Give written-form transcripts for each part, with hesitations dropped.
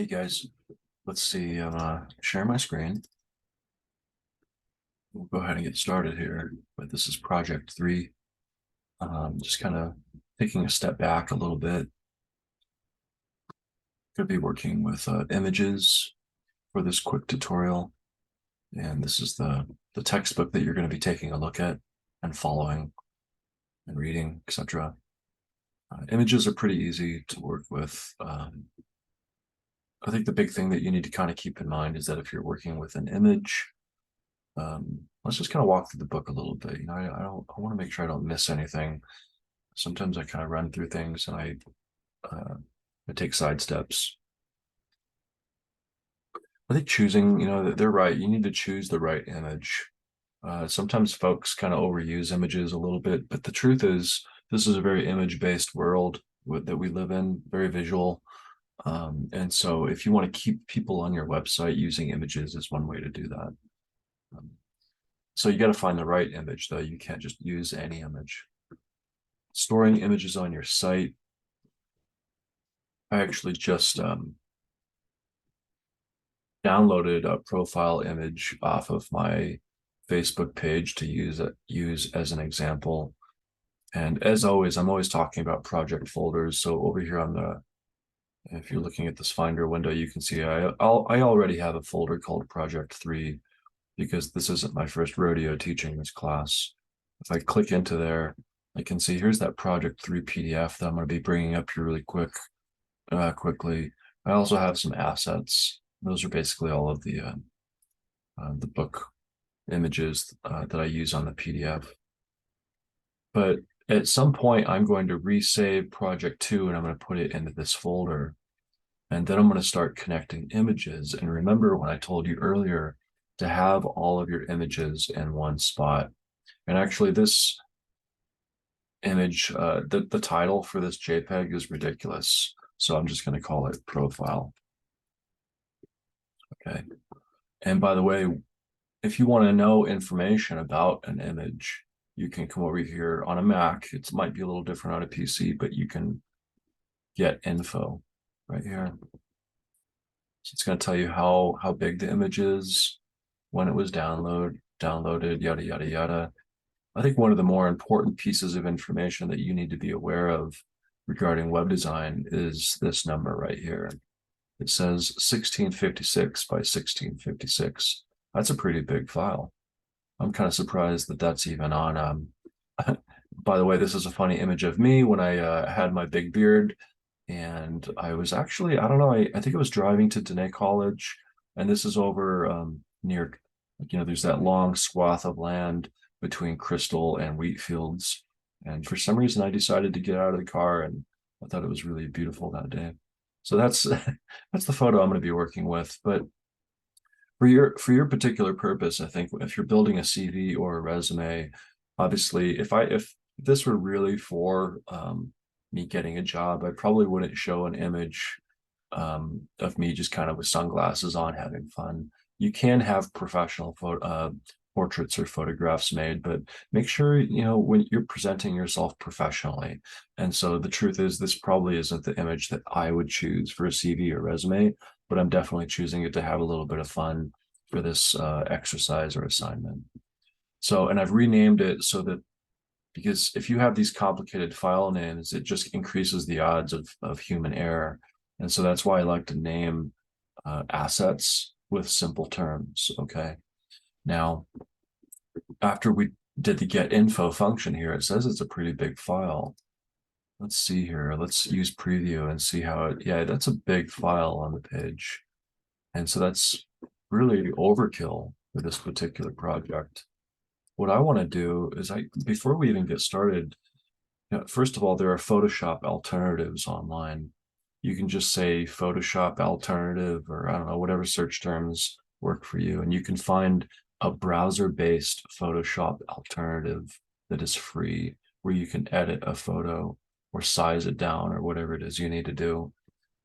Hey guys, let's see. Share my screen. We'll go ahead and get started here. But this is project 3. Just kind of taking a step back a little bit. Going to be working with images for this quick tutorial, and this is the textbook that you're going to be taking a look at and following and reading, etc. Images are pretty easy to work with. I think the big thing that you need to kind of keep in mind is that if you're working with an image, let's just kind of walk through the book a little bit. I want to make sure I don't miss anything. Sometimes I kind of run through things and I take side steps. I think choosing, they're right. You need to choose the right image. Sometimes folks kind of overuse images a little bit, but the truth is, this is a very image-based world that we live in, very visual. And so if you want to keep people on your website, using images is one way to do that. So you got to find the right image, though. You can't just use any image. Storing images on your site. I actually just downloaded a profile image off of my Facebook page to use as an example. And as always, I'm always talking about project folders. So over here if you're looking at this Finder window, you can see I already have a folder called Project 3 because this isn't my first rodeo teaching this class. If I click into there, I can see here's that Project 3 PDF that I'm going to be bringing up here really quickly. I also have some assets. Those are basically all of the book images that I use on the PDF. But at some point, I'm going to resave Project 2 and I'm going to put it into this folder. And then I'm going to start connecting images. And remember when I told you earlier to have all of your images in one spot. And actually this image, the title for this JPEG is ridiculous. So I'm just going to call it profile. Okay. And by the way, if you want to know information about an image, you can come over here on a Mac. It might be a little different on a PC, but you can get info right here. So it's going to tell you how big the image is, when it was downloaded, yada, yada, yada. I think one of the more important pieces of information that you need to be aware of regarding web design is this number right here. It says 1656 by 1656. That's a pretty big file. I'm kind of surprised that that's even on. By the way, this is a funny image of me when I had my big beard, and I was actually, I don't know, I think I was driving to Dene College, and this is over near, there's that long swath of land between Crystal and wheat fields. And for some reason, I decided to get out of the car, and I thought it was really beautiful that day. So that's that's the photo I'm going to be working with. But for your particular purpose, I think if you're building a CV or a resume, obviously, if this were really for me getting a job, I probably wouldn't show an image of me just kind of with sunglasses on having fun. You can have professional portraits or photographs made, but make sure, when you're presenting yourself professionally. And so the truth is, this probably isn't the image that I would choose for a CV or resume, but I'm definitely choosing it to have a little bit of fun for this exercise or assignment. So, and I've renamed it so that, because if you have these complicated file names, it just increases the odds of human error. And so that's why I like to name assets with simple terms, okay? Now, after we did the get info function here, it says it's a pretty big file. Let's see here. Let's use preview and see how yeah, that's a big file on the page. And so that's really overkill for this particular project. What I want to do is before we even get started, first of all, there are Photoshop alternatives online. You can just say Photoshop alternative, or I don't know, whatever search terms work for you. And you can find a browser-based Photoshop alternative that is free, where you can edit a photo or size it down or whatever it is you need to do.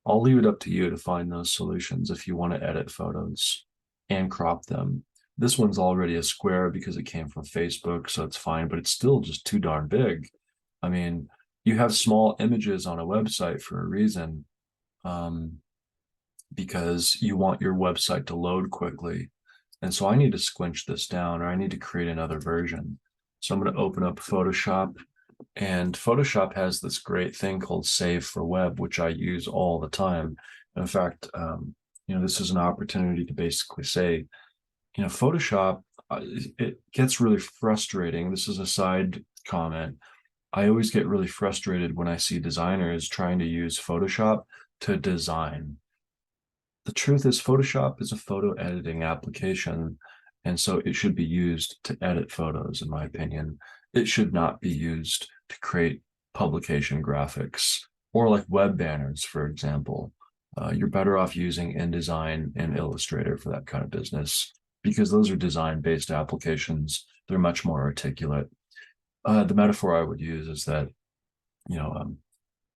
I'll leave it up to you to find those solutions if you want to edit photos and crop them. This one's already a square because it came from Facebook, so it's fine, but it's still just too darn big. I mean, you have small images on a website for a reason. because you want your website to load quickly. And so I need to squinch this down, or I need to create another version. So I'm going to open up Photoshop, and Photoshop has this great thing called Save for Web, which I use all the time. In fact, this is an opportunity to basically say, Photoshop, it gets really frustrating. This is a side comment. I always get really frustrated when I see designers trying to use Photoshop to design. The truth is, Photoshop is a photo editing application, and so it should be used to edit photos, in my opinion. It should not be used to create publication graphics or like web banners, for example. You're better off using InDesign and Illustrator for that kind of business, because those are design-based applications. They're much more articulate. The metaphor I would use is that,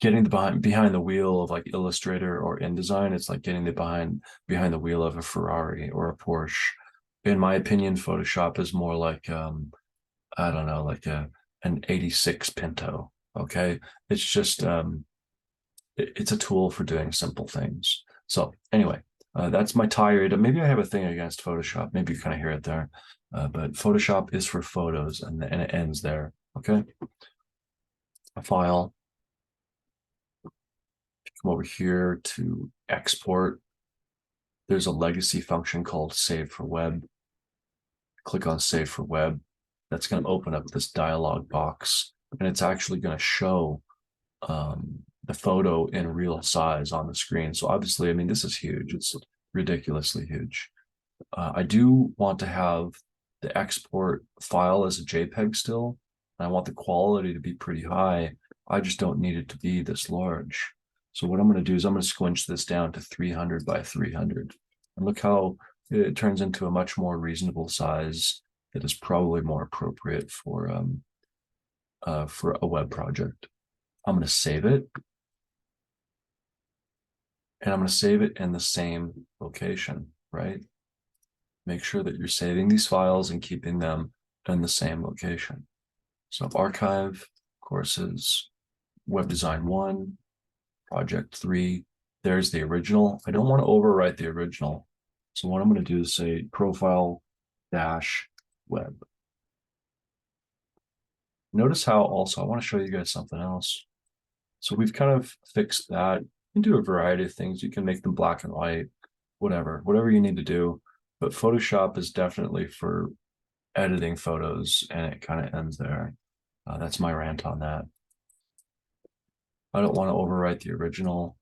getting behind the wheel of like Illustrator or InDesign, it's like getting behind the wheel of a Ferrari or a Porsche. In my opinion, Photoshop is more like I don't know, like an 86 Pinto. Okay. It's just it's a tool for doing simple things. So anyway, that's my tirade. Maybe I have a thing against Photoshop. Maybe you kind of hear it there. But Photoshop is for photos, and it ends there. Okay. A file. Come over here to export. There's a legacy function called Save for Web. Click on Save for Web. That's going to open up this dialog box, and it's actually going to show the photo in real size on the screen. So obviously, I mean, this is huge. It's ridiculously huge. I do want to have the export file as a JPEG still, and I want the quality to be pretty high. I just don't need it to be this large. So what I'm going to do is I'm going to squinch this down to 300 by 300. And look how it turns into a much more reasonable size that is probably more appropriate for a web project. I'm going to save it. And I'm going to save it in the same location, right? Make sure that you're saving these files and keeping them in the same location. So archive, courses, web design 1, project 3. There's the original. I don't want to overwrite the original. So what I'm going to do is say profile dash web. Notice how also I want to show you guys something else. So we've kind of fixed that. You can do a variety of things. You can make them black and white, whatever you need to do. But Photoshop is definitely for editing photos, and it kind of ends there. That's my rant on that. I don't want to overwrite the original.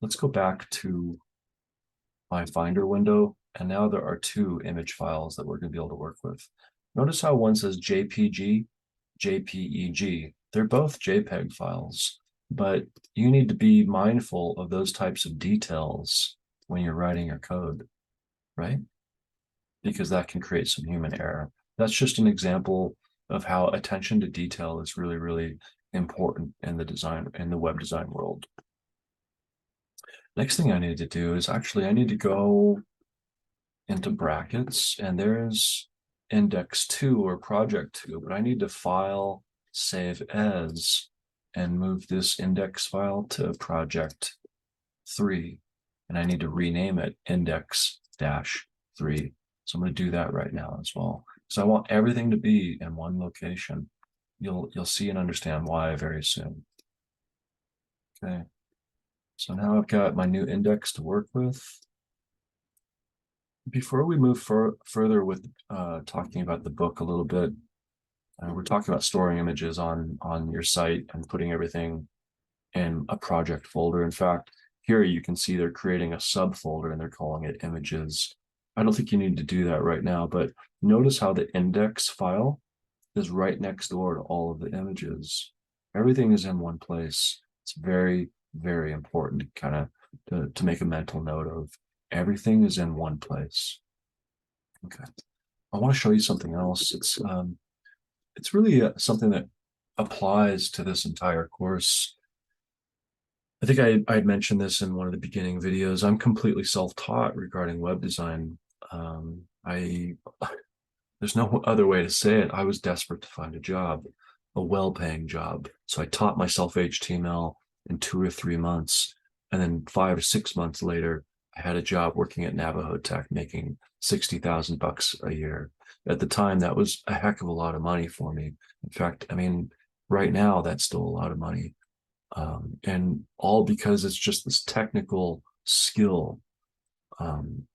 Let's go back to my Finder window. And now there are 2 image files that we're going to be able to work with. Notice how one says JPG, JPEG. They're both JPEG files, but you need to be mindful of those types of details when you're writing your code, right? Because that can create some human error. That's just an example of how attention to detail is really, really important in the web design world. Next thing I need to do is actually I need to go into brackets, and there's index 2 or project 2, but I need to file, save as, and move this index file to project 3. And I need to rename it index-3. So I'm going to do that right now as well. So I want everything to be in one location. You'll see and understand why very soon. Okay. So now I've got my new index to work with. Before we move further with talking about the book a little bit, we're talking about storing images on your site and putting everything in a project folder. In fact, here you can see they're creating a subfolder and they're calling it images. I don't think you need to do that right now, but notice how the index file is right next door to all of the images. Everything is in one place. It's very, very important to kind of to make a mental note of. Everything is in one place. Okay. I want to show you something else. It's really something that applies to this entire course. I think I had mentioned this in one of the beginning videos. I'm completely self-taught regarding web design. There's no other way to say it. I was desperate to find a job, a well-paying job. So I taught myself HTML in 2 or 3 months. And then 5 or 6 months later, I had a job working at Navajo Tech making $60,000 a year. At the time, that was a heck of a lot of money for me. In fact, I mean, right now, that's still a lot of money. And all because it's just this technical skill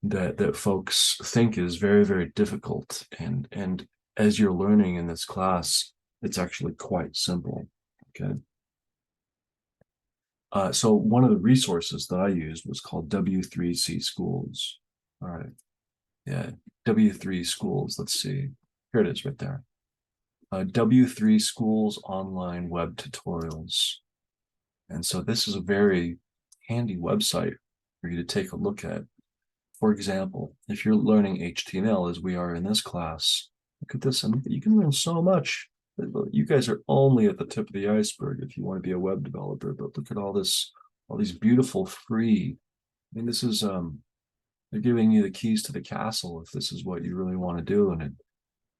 that folks think is very, very difficult. And as you're learning in this class, it's actually quite simple. Okay. So one of the resources that I used was called W3C Schools. All right. Yeah. W3 Schools. Let's see. Here it is right there. W3 Schools online web tutorials. And so this is a very handy website for you to take a look at. For example, if you're learning HTML as we are in this class, look at this, and you can learn so much. You guys are only at the tip of the iceberg if you want to be a web developer, but look at all this, all these beautiful free. I mean, this is they're giving you the keys to the castle if this is what you really want to do.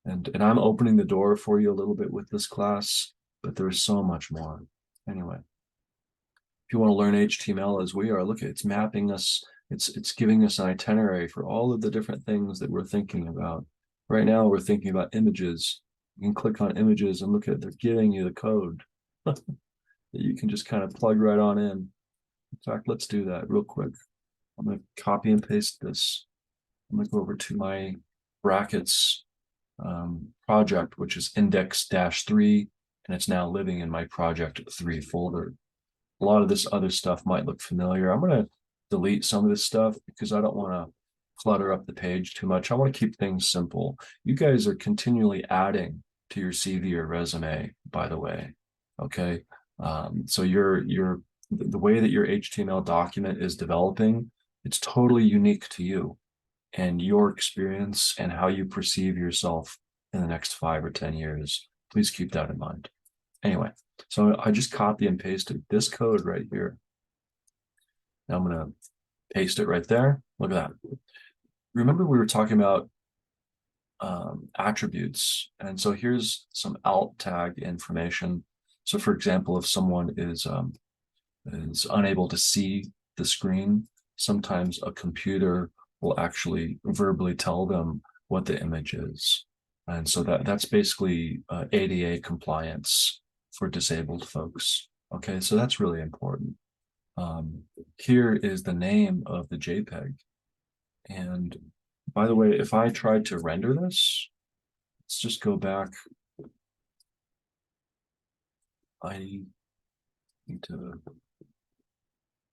And I'm opening the door for you a little bit with this class, but there's so much more. Anyway, if you want to learn HTML as we are, look, it's mapping us, it's giving us an itinerary for all of the different things that we're thinking about. Right now, we're thinking about images. You can click on images and look at, they're giving you the code that you can just kind of plug right on in. In fact, let's do that real quick. I'm going to copy and paste this. I'm going to go over to my brackets project, which is index-3, and it's now living in my project 3 folder. A lot of this other stuff might look familiar. I'm going to delete some of this stuff because I don't want to clutter up the page too much. I want to keep things simple. You guys are continually adding to your CV or resume, by the way. Okay. So the way that your HTML document is developing, it's totally unique to you and your experience and how you perceive yourself in the next 5 or 10 years. Please keep that in mind. Anyway, so I just copy and pasted this code right here. Now I'm going to paste it right there. Look at that. Remember we were talking about attributes. And so here's some alt tag information. So for example, if someone is unable to see the screen, sometimes a computer will actually verbally tell them what the image is. And so that's basically ADA compliance for disabled folks. Okay, so that's really important. Here is the name of the JPEG. And by the way, if I tried to render this, let's just go back. I need to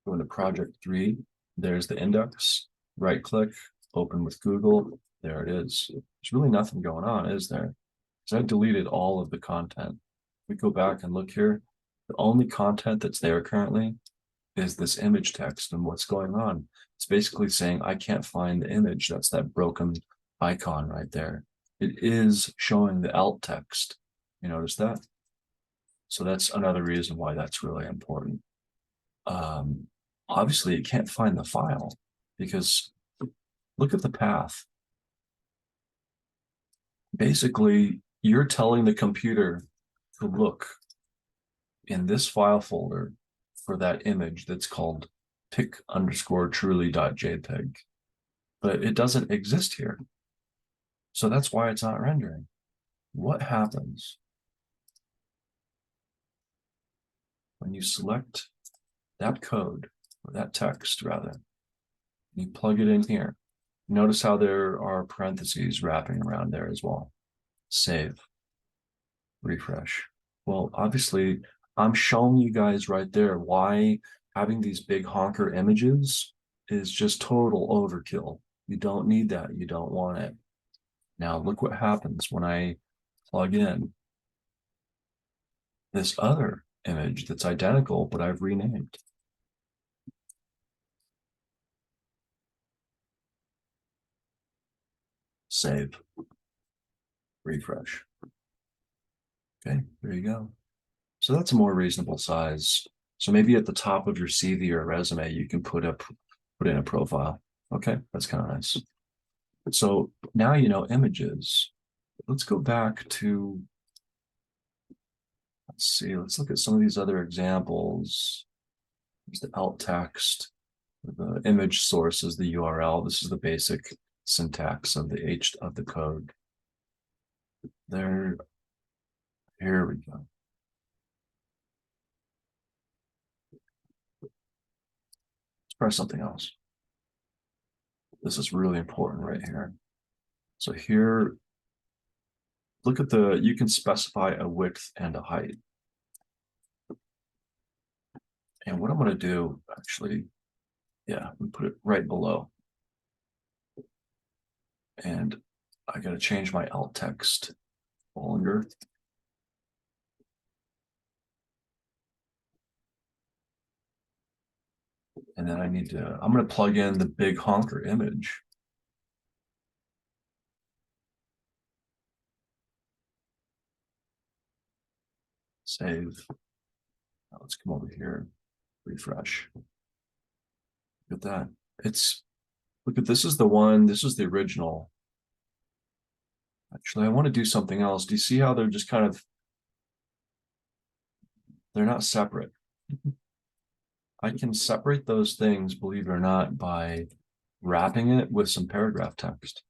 go into project 3. There's the index, right click, open with Google. There it is. There's really nothing going on, is there? Because I deleted all of the content. We go back and look here. The only content that's there currently is this image text. And what's going on? It's basically saying, I can't find the image. That's that broken icon right there. It is showing the alt text. You notice that? So that's another reason why that's really important. Obviously, it can't find the file because look at the path. Basically, you're telling the computer to look in this file folder for that image that's called pic_truly.jpg, but it doesn't exist here. So that's why it's not rendering. What happens when you select that code, or that text rather, you plug it in here? Notice how there are parentheses wrapping around there as well. Save, refresh. Well, obviously, I'm showing you guys right there why having these big honker images is just total overkill. You don't need that. You don't want it. Now, look what happens when I plug in this other image that's identical, but I've renamed. Save, refresh. Okay, there you go. So that's a more reasonable size. So maybe at the top of your CV or resume, you can put in a profile. Okay, that's kind of nice. So now you know images. Let's go back to, let's see, let's look at some of these other examples. There's the alt text, the image source is the URL. This is the basic syntax of the code. Here we go. Let's try something else. This is really important right here. So here, look at you can specify a width and a height. And what I'm going to do, actually, yeah, we put it right below. And I got to change my alt text longer. And then I'm going to plug in the big honker image. Save. Now let's come over here, refresh. Look at that. Look at, this is the one, this is the original. Actually, I want to do something else. Do you see how they're just kind of, they're not separate. I can separate those things, believe it or not, by wrapping it with some paragraph text.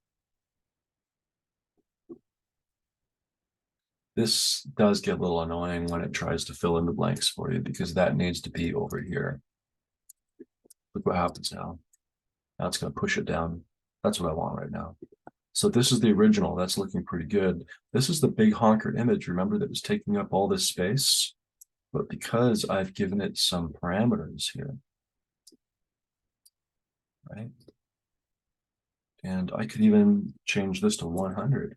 This does get a little annoying when it tries to fill in the blanks for you, because that needs to be over here. Look what happens now. Now it's going to push it down. That's what I want right now. So this is the original. That's looking pretty good. This is the big honker image. Remember, that was taking up all this space, but because I've given it some parameters here, right? And I could even change this to 100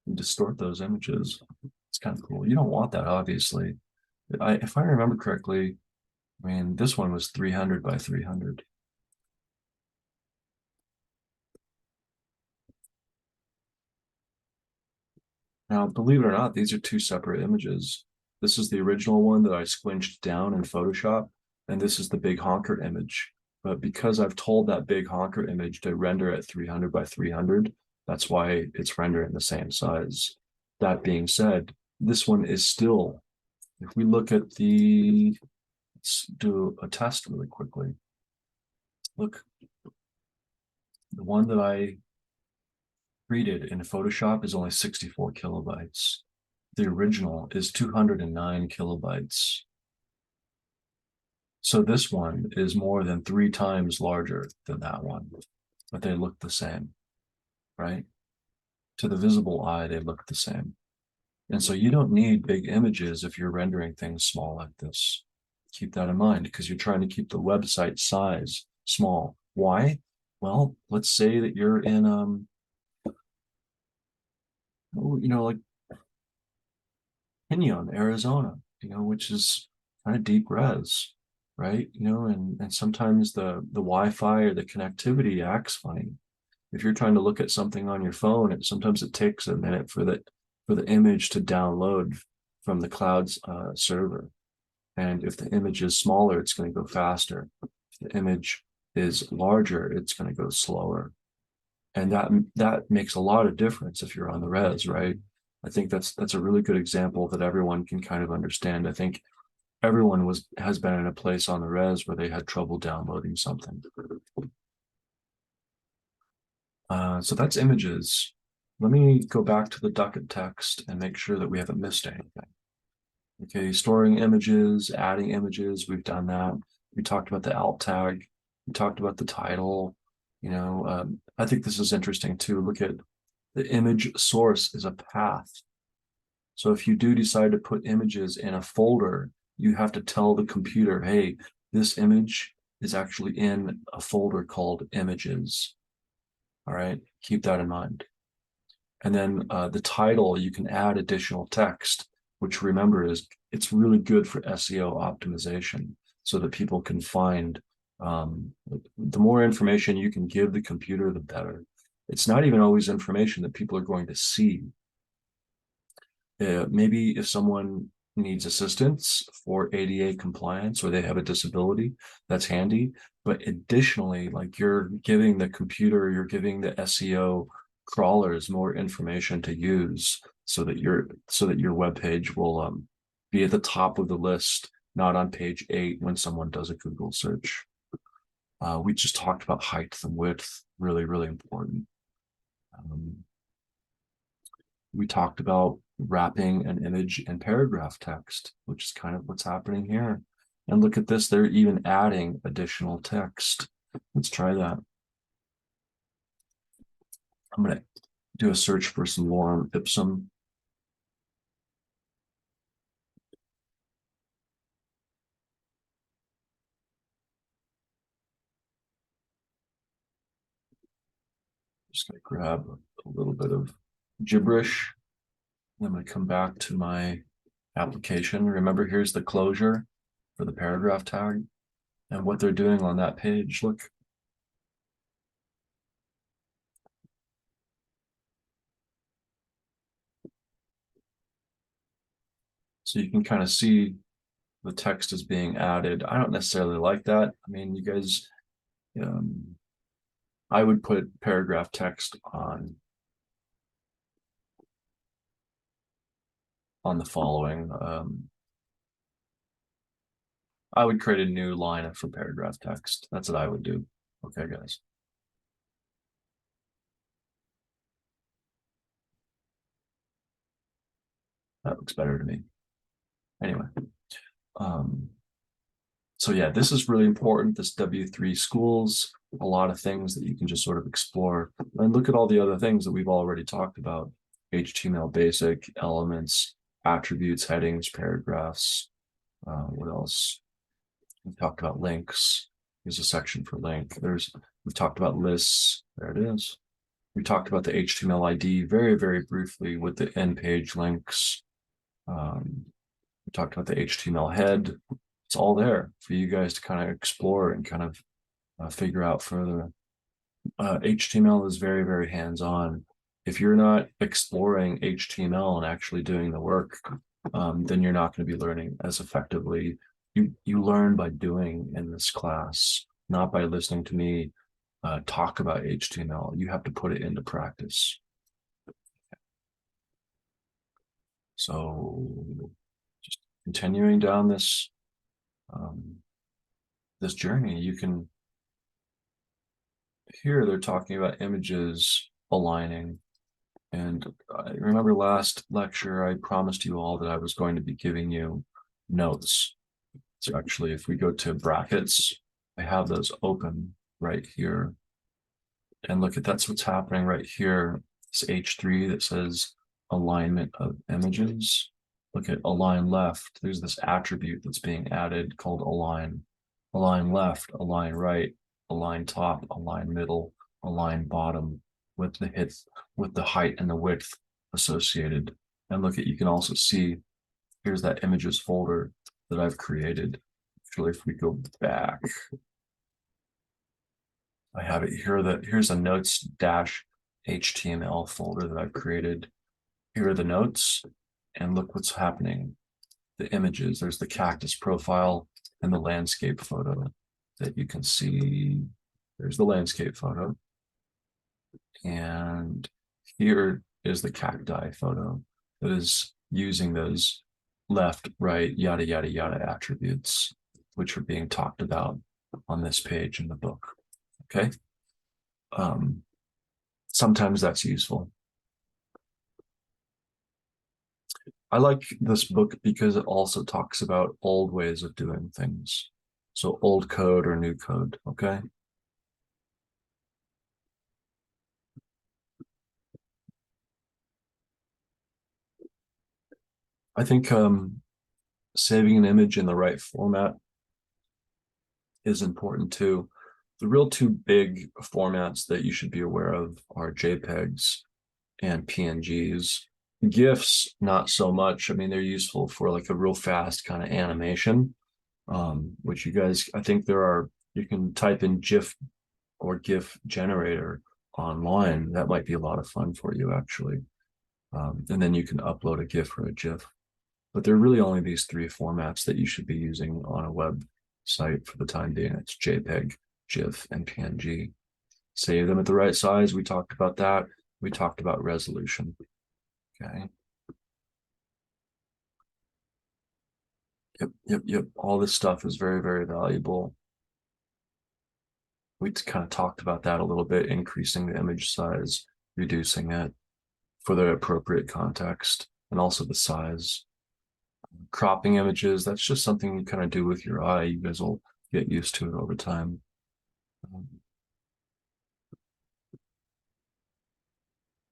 and distort those images. It's kind of cool. You don't want that, obviously. If I remember correctly, I mean, this one was 300 by 300. Now, believe it or not, these are two separate images. This is the original one that I squinched down in Photoshop, and this is the big honker image. But because I've told that big honker image to render at 300 by 300, that's why it's rendering the same size. That being said, this one is still, if we look at let's do a test really quickly. Look, the one that I created in Photoshop is only 64 kilobytes. The original is 209 kilobytes. So this one is more than 3 times larger than that one, but they look the same, right? To the visible eye, they look the same. And so you don't need big images if you're rendering things small like this. Keep that in mind, because you're trying to keep the website size small. Why? Well, let's say that you're in, like Pinon, Arizona, which is kind of deep res, right? And sometimes the Wi-Fi or the connectivity acts funny. If you're trying to look at something on your phone, sometimes it takes a minute for the image to download from the cloud's server. And if the image is smaller, it's going to go faster. If the image is larger, it's going to go slower. And that makes a lot of difference if you're on the res, right? I think that's a really good example that everyone can kind of understand. I think everyone has been in a place on the res where they had trouble downloading something. So that's images. Let me go back to the Ducket text and make sure that we haven't missed anything. Okay, storing images, adding images, we've done that. We talked about the alt tag. We talked about the title. I think this is interesting too. Look at the image source is a path. So if you do decide to put images in a folder, you have to tell the computer, hey, this image is actually in a folder called images. All right, keep that in mind. And then the title, you can add additional text, which remember it's really good for SEO optimization so that people can find, the more information you can give the computer, the better. It's not even always information that people are going to see. Maybe if someone needs assistance for ADA compliance or they have a disability, that's handy. But additionally, like you're giving the computer, you're giving the SEO crawlers more information to use so that your web page will be at the top of the list not on page 8 when someone does a Google search. We just talked about height and width, really, really important. We talked about wrapping an image in paragraph text, which is kind of what's happening here. And look at this, they're even adding additional text. Let's try that. I'm going to do a search for some lorem ipsum. Just going to grab a little bit of gibberish. I'm going to come back to my application. Remember, here's the closure for the paragraph tag and what they're doing on that page. Look. So you can kind of see the text is being added. I don't necessarily like that. I mean, you guys, I would put paragraph text on the following. I would create a new line for paragraph text. That's what I would do. Okay, guys. That looks better to me. Anyway, so yeah, this is really important, this W3 schools, a lot of things that you can just sort of explore and look at all the other things that we've already talked about. HTML basic, elements, attributes, headings, paragraphs. What else? We've talked about links. There's a section for link. We've talked about lists. There it is. We talked about the HTML ID very, very briefly with the end page links. We talked about the HTML head. It's all there for you guys to kind of explore and kind of figure out further. HTML is very, very hands-on. If you're not exploring HTML and actually doing the work, then you're not going to be learning as effectively. You learn by doing in this class, not by listening to me talk about HTML. You have to put it into practice. So just continuing down this this journey, you can here they're talking about images aligning. And I remember last lecture, I promised you all that I was going to be giving you notes. So actually, if we go to brackets, I have those open right here. And look at that's what's happening right here. This H3 that says alignment of images. Look at align left. There's this attribute that's being added called align. Align left, align right, align top, align middle, align bottom with the height and the width associated. And look at, you can also see, here's that images folder that I've created. Actually, if we go back, I have it here. Here's a notes-html folder that I've created. Here are the notes, and look what's happening. The images, there's the cactus profile and the landscape photo that you can see. There's the landscape photo. And here is the cacti photo that is using those left, right, yada, yada, yada attributes, which are being talked about on this page in the book. Okay. Sometimes that's useful. I like this book because it also talks about old ways of doing things. So old code or new code, okay? I think saving an image in the right format is important too. The real two big formats that you should be aware of are JPEGs and PNGs. GIFs, not so much. I mean, they're useful for like a real fast kind of animation, which you guys, I think you can type in GIF or GIF generator online. That might be a lot of fun for you, actually. And then you can upload a GIF or a GIF. But there are really only these three formats that you should be using on a website for the time being. It's JPEG, GIF, and PNG. Save them at the right size. We talked about that. We talked about resolution. Okay. Yep. All this stuff is very, very valuable. We kind of talked about that a little bit, increasing the image size, reducing it for the appropriate context, and also the size. Cropping images, that's just something you kind of do with your eye. You guys will get used to it over time.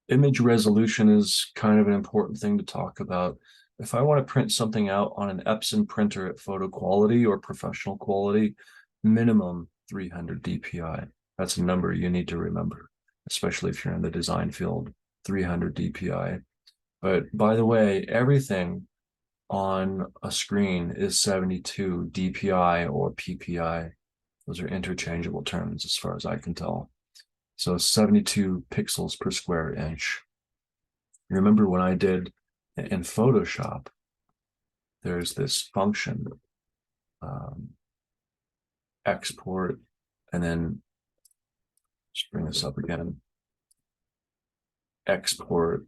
Image resolution is kind of an important thing to talk about. If I want to print something out on an Epson printer at photo quality or professional quality, minimum 300 DPI. That's a number you need to remember, especially if you're in the design field, 300 DPI. But by the way, everything on a screen is 72 DPI or PPI. Those are interchangeable terms as far as I can tell. So 72 pixels per square inch. Remember when I did in Photoshop, there's this function, export, and then just bring this up again, export,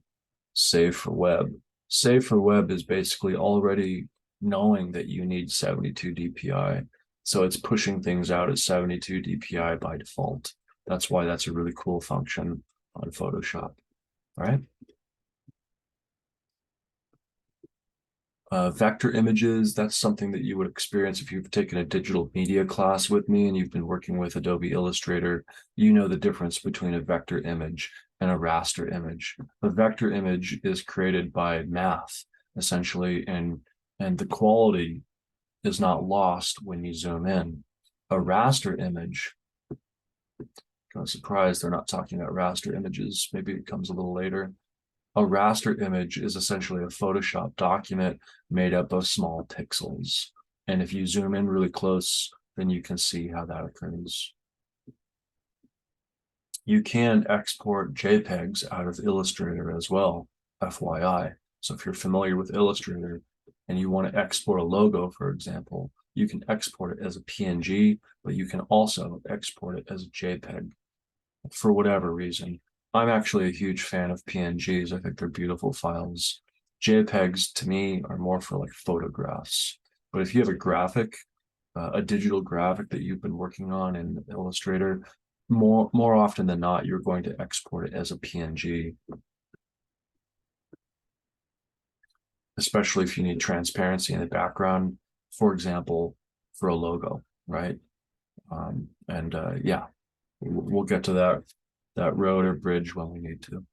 save for web. Save for web is basically already knowing that you need 72 DPI. So it's pushing things out at 72 DPI by default. That's why that's a really cool function on Photoshop. All right. Vector images, that's something that you would experience if you've taken a digital media class with me and you've been working with Adobe Illustrator. You know the difference between a vector image and a raster image. A vector image is created by math, essentially, and the quality is not lost when you zoom in. A raster image, kind of surprised they're not talking about raster images. Maybe it comes a little later. A raster image is essentially a Photoshop document made up of small pixels. And if you zoom in really close, then you can see how that occurs. You can export JPEGs out of Illustrator as well, FYI. So if you're familiar with Illustrator and you want to export a logo, for example, you can export it as a PNG, but you can also export it as a JPEG for whatever reason. I'm actually a huge fan of PNGs. I think they're beautiful files. JPEGs to me are more for like photographs. But if you have a graphic, a digital graphic that you've been working on in Illustrator, more often than not, you're going to export it as a PNG, especially if you need transparency in the background, for example, for a logo, right? Yeah, we'll get to that road or bridge when we need to.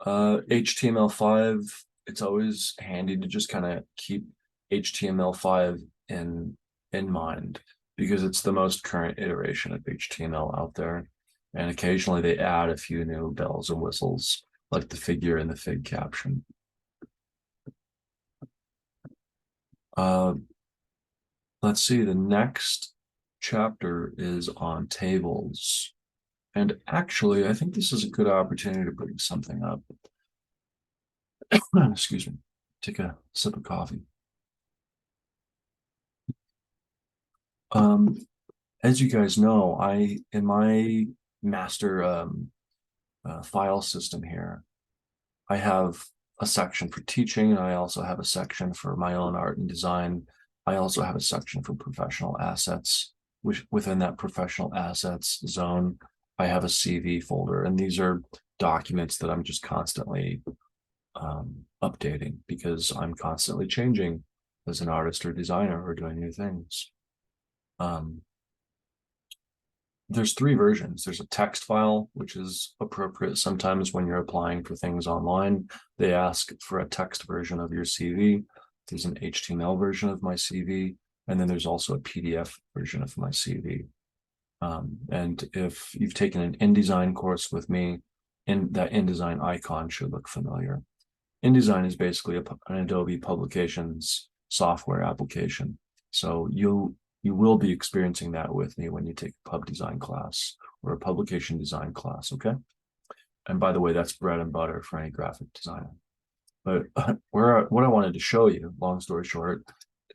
HTML5, it's always handy to just kind of keep HTML5 in mind because it's the most current iteration of HTML out there. And occasionally they add a few new bells and whistles, like the figure and the fig caption. Let's see, the next chapter is on tables. And actually, I think this is a good opportunity to bring something up. Excuse me, take a sip of coffee. As you guys know, in my master file system here, I have a section for teaching, and I also have a section for my own art and design. I also have a section for professional assets, which within that professional assets zone, I have a CV folder, and these are documents that I'm just constantly updating because I'm constantly changing as an artist or designer or doing new things. There's three versions. There's a text file, which is appropriate sometimes when you're applying for things online. They ask for a text version of your CV. There's an HTML version of my CV, and then there's also a PDF version of my CV. And if you've taken an InDesign course with me, that InDesign icon should look familiar. InDesign is basically an Adobe Publications software application. So you will be experiencing that with me when you take a pub design class or a publication design class, okay? And by the way, that's bread and butter for any graphic designer. But what I wanted to show you, long story short,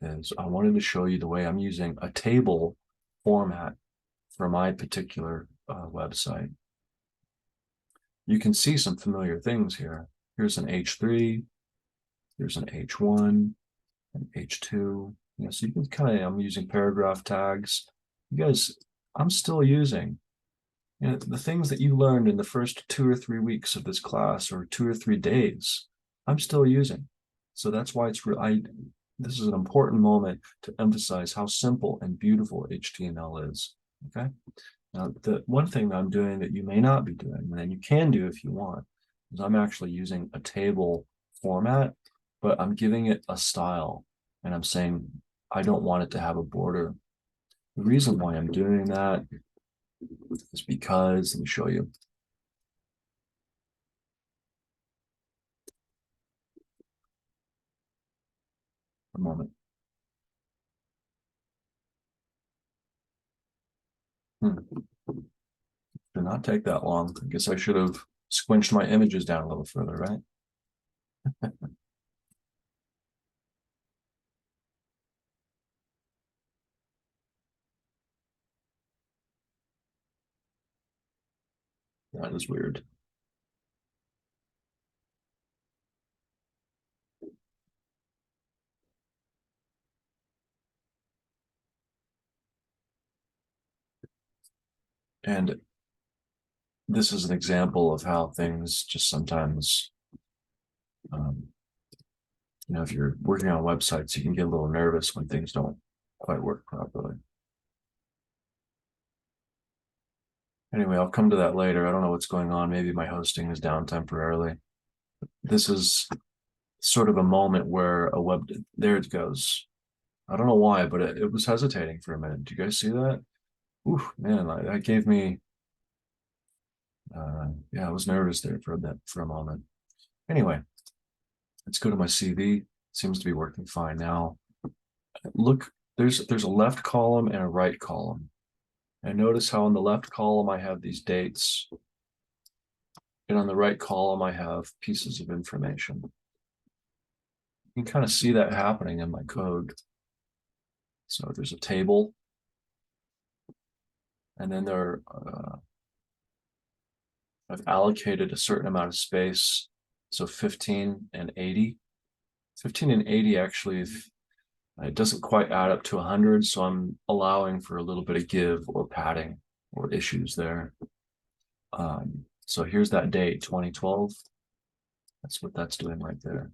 is I wanted to show you the way I'm using a table format for my particular website. You can see some familiar things here. Here's an H3, There's an H1, an H2. So you can kind of, I'm using paragraph tags. You guys, I'm still using the things that you learned in the first 2 or 3 weeks of this class or 2 or 3 days, I'm still using. So that's why this is an important moment to emphasize how simple and beautiful HTML is. Okay. Now, the one thing that I'm doing that you may not be doing, and then you can do if you want, is I'm actually using a table format, but I'm giving it a style. And I'm saying I don't want it to have a border. The reason why I'm doing that is because, let me show you. A moment. Did not take that long. I guess I should have squinched my images down a little further, right? That is weird. And this is an example of how things just sometimes, um, if you're working on websites, you can get a little nervous when things don't quite work properly. Anyway, I'll come to that later. I don't know what's going on. Maybe my hosting is down temporarily. This is sort of a moment where there it goes. I don't know why, but it was hesitating for a minute. Do you guys see that? Ooh, man, that gave me, yeah, I was nervous there for a bit, for a moment. Anyway, let's go to my CV. Seems to be working fine now. Look, there's a left column and a right column. And notice how in the left column I have these dates, and on the right column I have pieces of information. You can kind of see that happening in my code. So there's a table, and then I've allocated a certain amount of space. So 15 and 80. 15 and 80 actually, it doesn't quite add up to 100, so I'm allowing for a little bit of give or padding or issues there. So here's that date, 2012. That's what that's doing right there.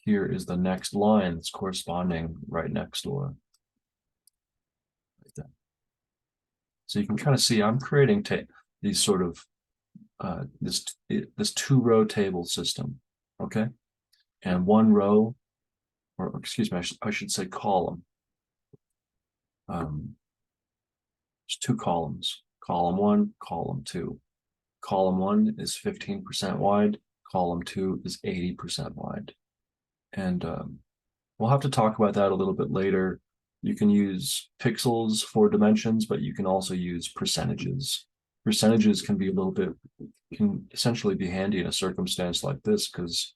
Here is the next line that's corresponding right next door. Right there. So you can kind of see I'm creating these sort of this 2-row table system, okay? And one row, or excuse me, I should say column. There's 2 columns, column 1, column 2. Column 1 is 15% wide, column 2 is 80% wide. And we'll have to talk about that a little bit later. You can use pixels for dimensions, but you can also use percentages. Percentages can essentially be handy in a circumstance like this, because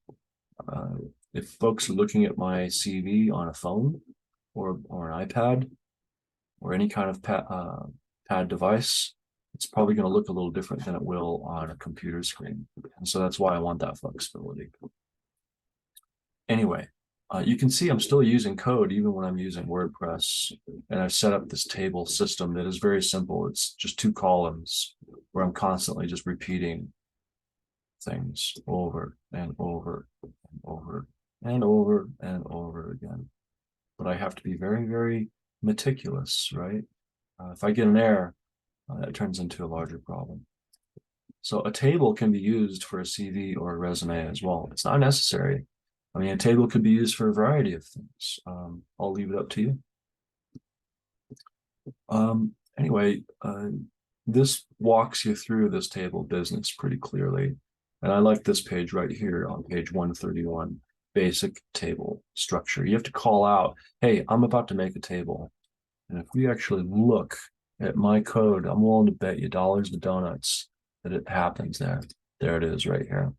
if folks are looking at my CV on a phone or an iPad or any kind of pad device, it's probably going to look a little different than it will on a computer screen. And so that's why I want that flexibility. Anyway, you can see I'm still using code even when I'm using WordPress. And I've set up this table system that is very simple. It's just 2 columns where I'm constantly just repeating things over and over and over and over and over again. But I have to be very, very meticulous, right? If I get an error, that turns into a larger problem. So a table can be used for a CV or a resume as well. It's not necessary. I mean, a table could be used for a variety of things. I'll leave it up to you. Anyway, this walks you through this table business pretty clearly. And I like this page right here on page 131, basic table structure. You have to call out, hey, I'm about to make a table. And if we actually look at my code, I'm willing to bet you dollars to donuts that it happens there. There it is right here.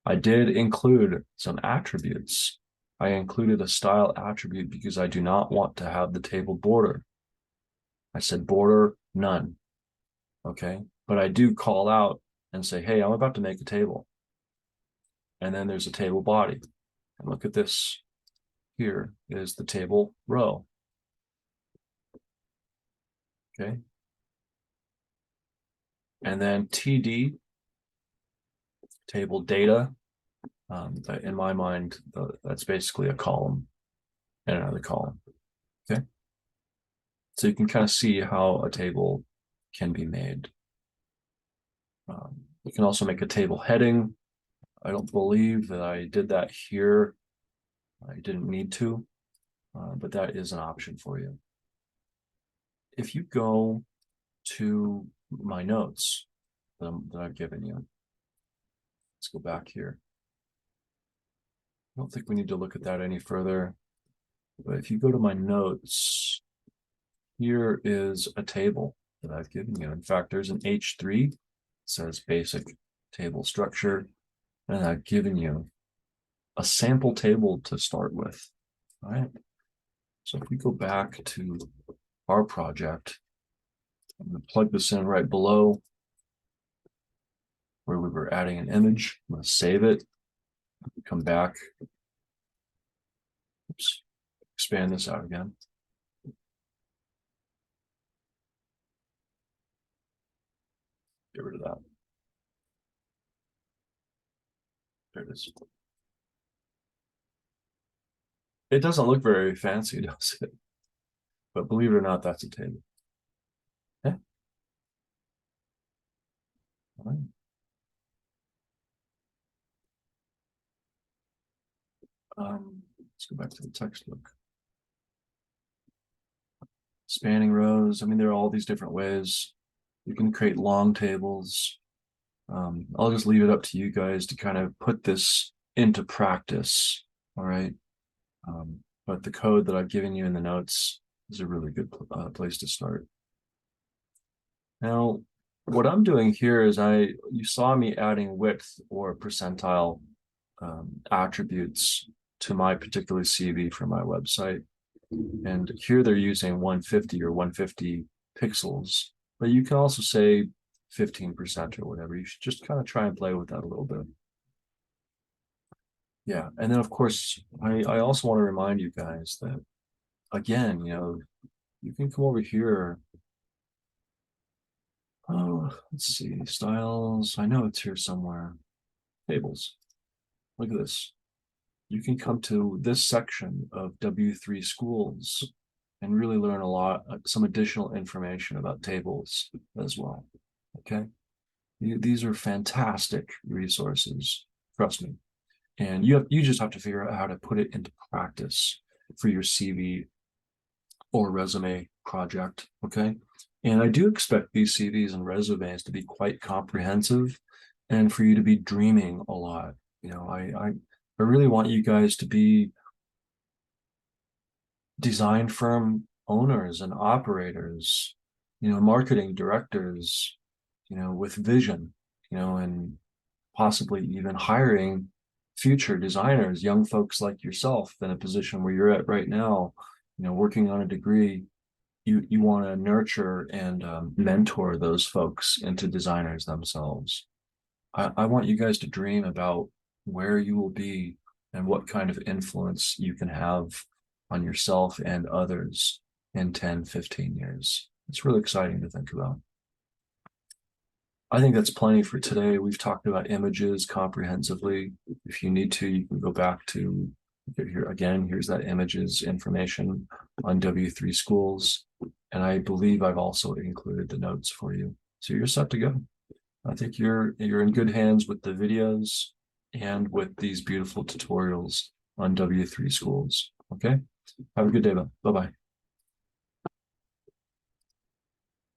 I did include some attributes. I included a style attribute because I do not want to have the table border. I said border none. Okay. But I do call out and say, hey, I'm about to make a table. And then there's a table body. Look at this. Here is the table row. Okay. And then TD, table data. In my mind, that's basically a column and another column. Okay. So you can kind of see how a table can be made. You can also make a table heading. I don't believe that I did that here. I didn't need to, but that is an option for you. If you go to my notes that I've given you, let's go back here. I don't think we need to look at that any further, but if you go to my notes, here is a table that I've given you. In fact, there's an H3, it says basic table structure, and I've given you a sample table to start with. All right. So if we go back to our project, I'm going to plug this in right below where we were adding an image. I'm going to save it, come back. Oops. Expand this out again. Get rid of that. There it is. It doesn't look very fancy, does it? But believe it or not, that's a table. Okay. All right. Let's go back to the textbook. Spanning rows. I mean, there are all these different ways. You can create long tables. I'll just leave it up to you guys to kind of put this into practice. All right. But the code that I've given you in the notes is a really good place to start. Now, what I'm doing here is you saw me adding width or percentile attributes to my particular CV for my website. And here they're using 150 or 150 pixels, but you can also say 15% or whatever. You should just kind of try and play with that a little bit. Yeah, and then of course, I also want to remind you guys that, again, you can come over here. Oh, let's see, styles. I know it's here somewhere. Tables. Look at this. You can come to this section of W3 Schools and really learn a lot, some additional information about tables as well. Okay. These are fantastic resources, trust me. And you just have to figure out how to put it into practice for your CV or resume project. Okay. And I do expect these CVs and resumes to be quite comprehensive and for you to be dreaming a lot. I really want you guys to be design firm owners and operators, marketing directors, with vision, and possibly even hiring future designers, young folks like yourself in a position where you're at right now, working on a degree. You want to nurture and mentor those folks into designers themselves. I want you guys to dream about where you will be and what kind of influence you can have on yourself and others in 10, 15 years. It's really exciting to think about. I think that's plenty for today. We've talked about images comprehensively. If you need to, you can go back to here again. Here's that images information on W3 Schools. And I believe I've also included the notes for you. So you're set to go. I think you're in good hands with the videos and with these beautiful tutorials on W3 Schools. Okay. Have a good day, bye-bye.